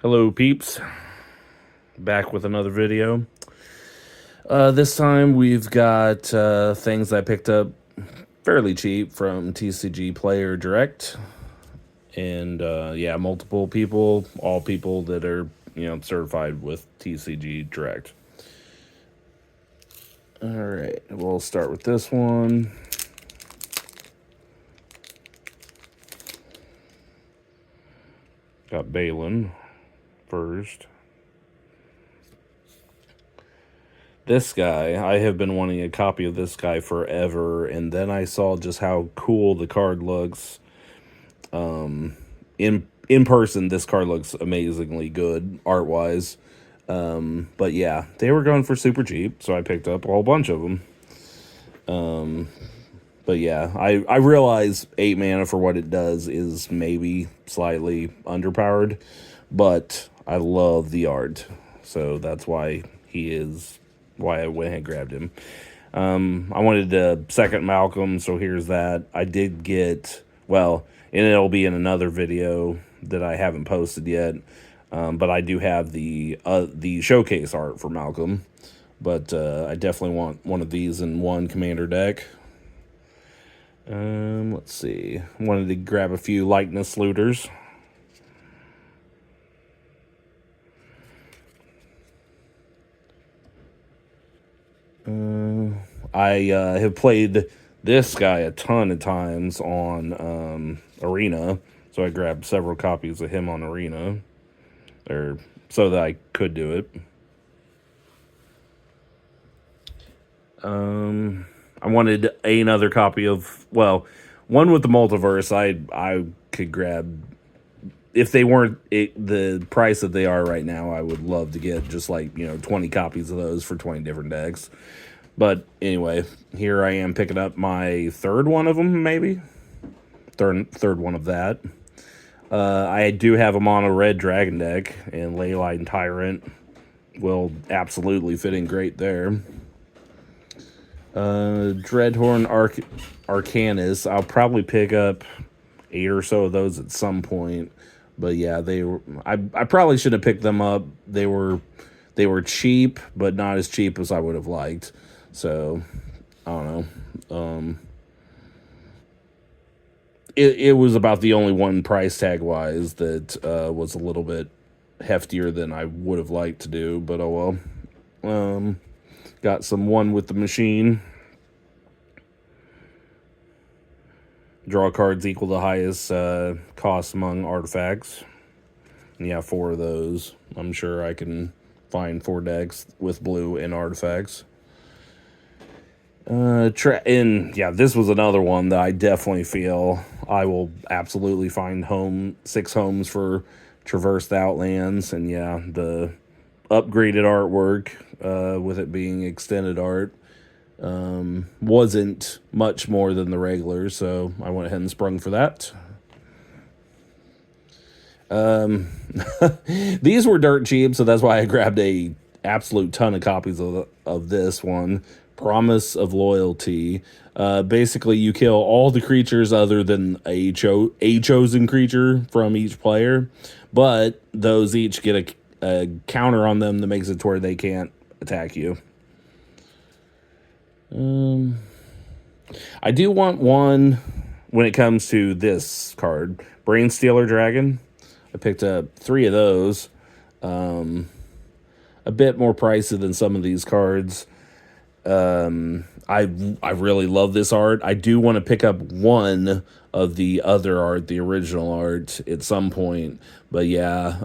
Hello, peeps. Back with another video. This time we've got things I picked up fairly cheap from TCG Player Direct, and yeah, multiple people, all people that are certified with TCG Direct. All right, we'll start with this one. Got Balin first. This guy, I have been wanting a copy of this guy forever, and then I saw just how cool the card looks. In person, this card looks amazingly good art wise. But yeah, they were going for super cheap, so I picked up a whole bunch of them. But yeah, I realize 8 mana for what it does is maybe slightly underpowered, but I love the art, so that's why why I went ahead and grabbed him. I wanted to second Malcolm, so here's that. I did get, well, and it'll be in another video that I haven't posted yet, but I do have the showcase art for Malcolm, but I definitely want one of these in one commander deck. Let's see. Wanted to grab a few likeness looters. I have played this guy a ton of times on Arena, so I grabbed several copies of him on Arena, or so that I could do it. I wanted another copy of, well, one with the multiverse. I could grab, if they weren't the price that they are right now, I would love to get just like 20 copies of those for 20 different decks. But anyway, here I am picking up my third one of them, maybe third one of that. I do have a mono red dragon deck, and Leyline Tyrant will absolutely fit in great there. Dreadhorn Arcanus. I'll probably pick up 8 or so of those at some point. But yeah, they were. I probably should have picked them up. They were cheap, but not as cheap as I would have liked. So I don't know. It was about the only one price tag wise that was a little bit heftier than I would have liked to do. But oh well. Got some one with the machine. Draw cards equal the highest cost among artifacts. And yeah, 4 of those. I'm sure I can find 4 decks with blue and artifacts. And yeah, this was another one that I definitely feel I will absolutely find 6 homes for Traversed Outlands. And yeah, the upgraded artwork, with it being extended art, wasn't much more than the regular, so I went ahead and sprung for that. These were dirt cheap, so that's why I grabbed a absolute ton of copies of this one. Promise of Loyalty. Basically, you kill all the creatures other than a chosen creature from each player, but those each get a counter on them that makes it to where they can't attack you. I do want one when it comes to this card, Brain Stealer Dragon. I picked up 3 of those. A bit more pricey than some of these cards. I really love this art. I do want to pick up one of the other art, the original art, at some point. But yeah,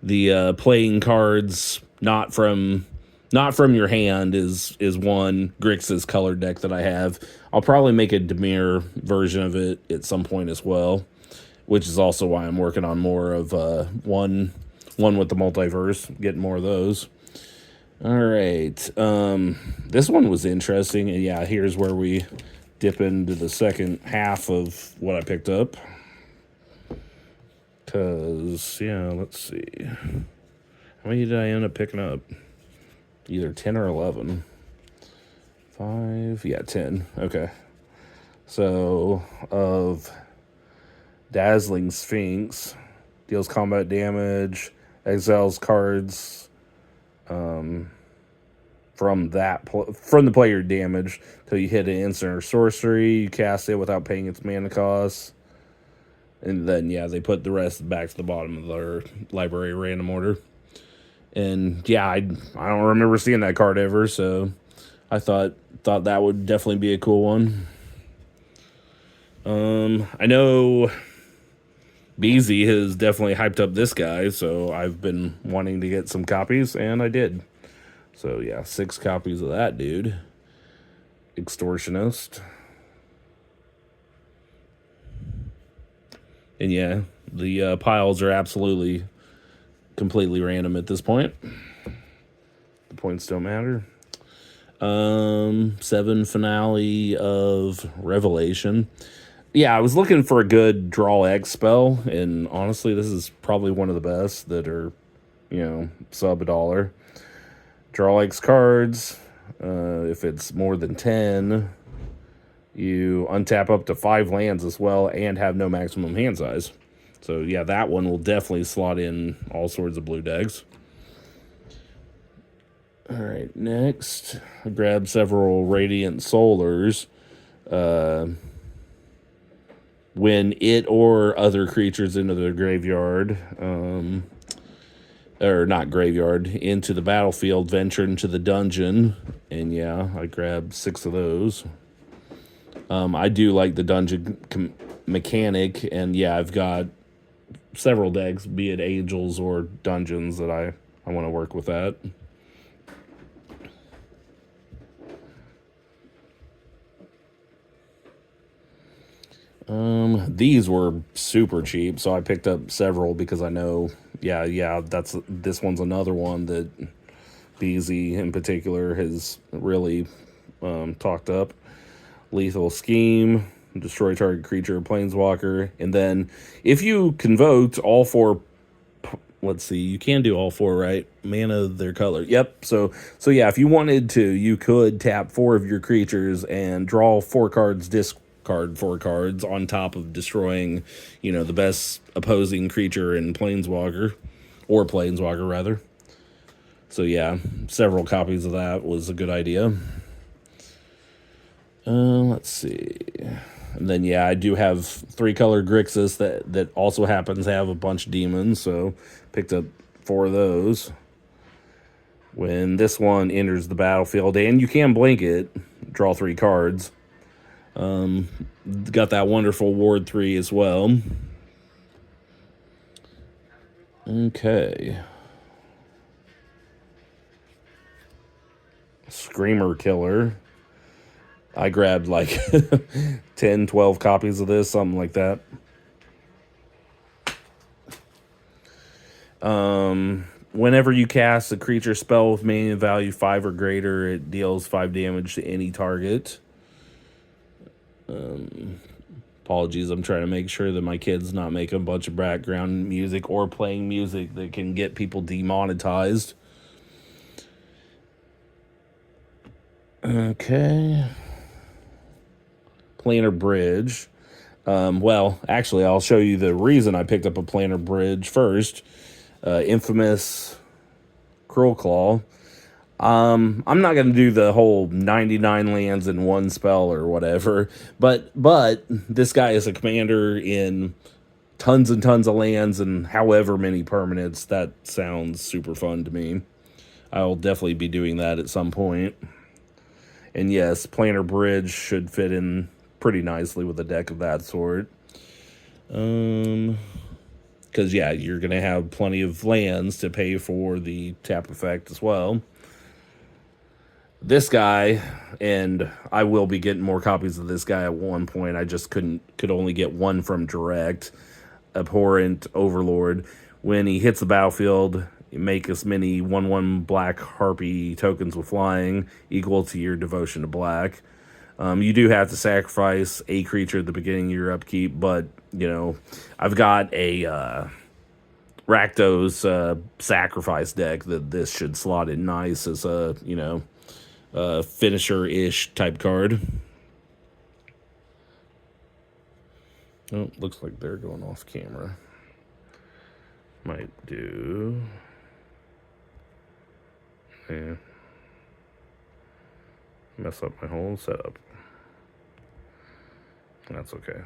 the playing cards not from your hand is one Grixis colored deck that I have. I'll probably make a Dimir version of it at some point as well, which is also why I'm working on more of one with the multiverse, getting more of those. All right, this one was interesting, and yeah, here's where we dip into the second half of what I picked up. Cause yeah, let's see, how many did I end up picking up? Either 10 or 11. 5, yeah, 10. Okay. So, of Dazzling Sphinx, deals combat damage, exiles cards from from the player damage till you hit an instant or sorcery. You cast it without paying its mana cost. And then, yeah, they put the rest back to the bottom of their library random order. And yeah, I don't remember seeing that card ever, so I thought that would definitely be a cool one. I know BZ has definitely hyped up this guy, so I've been wanting to get some copies, and I did. So yeah, 6 copies of that dude. Extortionist. And yeah, the piles are absolutely completely random at this point. The points don't matter. 7 finale of Revelation. Yeah, I was looking for a good draw X spell, and honestly, this is probably one of the best that are, sub $1. Draw X cards. If it's more than 10, you untap up to 5 lands as well and have no maximum hand size. So yeah, that one will definitely slot in all sorts of blue decks. All right, next, I grabbed several Radiant Solars. When it or other creatures into the graveyard, or not graveyard, into the battlefield, venture into the dungeon. And yeah, I grabbed 6 of those. I do like the dungeon mechanic, and yeah, I've got several decks, be it angels or dungeons, that I want to work with that. These were super cheap, so I picked up several because I know, this one's another one that BZ in particular has really talked up. Lethal Scheme, destroy target creature, planeswalker, and then if you convoke all 4, let's see, you can do all 4, right? Mana, their color. Yep. So yeah, if you wanted to, you could tap 4 of your creatures and draw 4 cards, discard 4 cards on top of destroying, the best opposing creature in planeswalker, or planeswalker rather. So yeah, several copies of that was a good idea. Let's see. And then, yeah, I do have 3-color Grixis that also happens to have a bunch of demons, so picked up 4 of those. When this one enters the battlefield, and you can blink it, draw 3 cards. Got that wonderful Ward 3 as well. Okay. Screamer Killer. I grabbed like 10, 12 copies of this, something like that. Whenever you cast a creature spell with mana value 5 or greater, it deals 5 damage to any target. Apologies, I'm trying to make sure that my kid's not making a bunch of background music or playing music that can get people demonetized. Okay. Planar Bridge. Well, actually, I'll show you the reason I picked up a Planar Bridge first. Infamous Cruel Claw. I'm not going to do the whole 99 lands in one spell or whatever, but this guy is a commander in tons and tons of lands and however many permanents. That sounds super fun to me. I'll definitely be doing that at some point. And yes, Planar Bridge should fit in pretty nicely with a deck of that sort. Because, yeah, you're going to have plenty of lands to pay for the tap effect as well. This guy, and I will be getting more copies of this guy at one point. I just could only get one from Direct. Abhorrent Overlord. When he hits the battlefield, you make as many 1/1 black harpy tokens with flying equal to your devotion to black. You do have to sacrifice a creature at the beginning of your upkeep, but, I've got a Rakdos sacrifice deck that this should slot in nice as a, finisher-ish type card. Oh, looks like they're going off camera. Might do. Yeah. Mess up my whole setup. That's okay.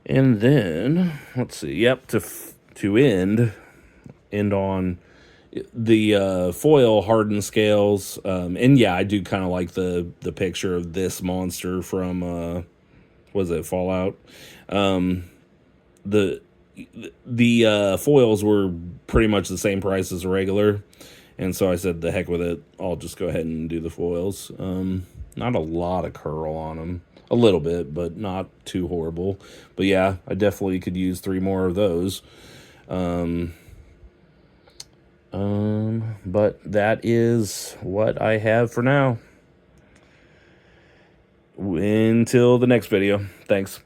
And then let's see. Yep, to end on the foil hardened scales. And yeah, I do kind of like the picture of this monster from was it Fallout? The foils were pretty much the same price as a regular, and so I said, the heck with it. I'll just go ahead and do the foils. Not a lot of curl on them. A little bit, but not too horrible. But yeah, I definitely could use 3 more of those. But that is what I have for now. Until the next video. Thanks.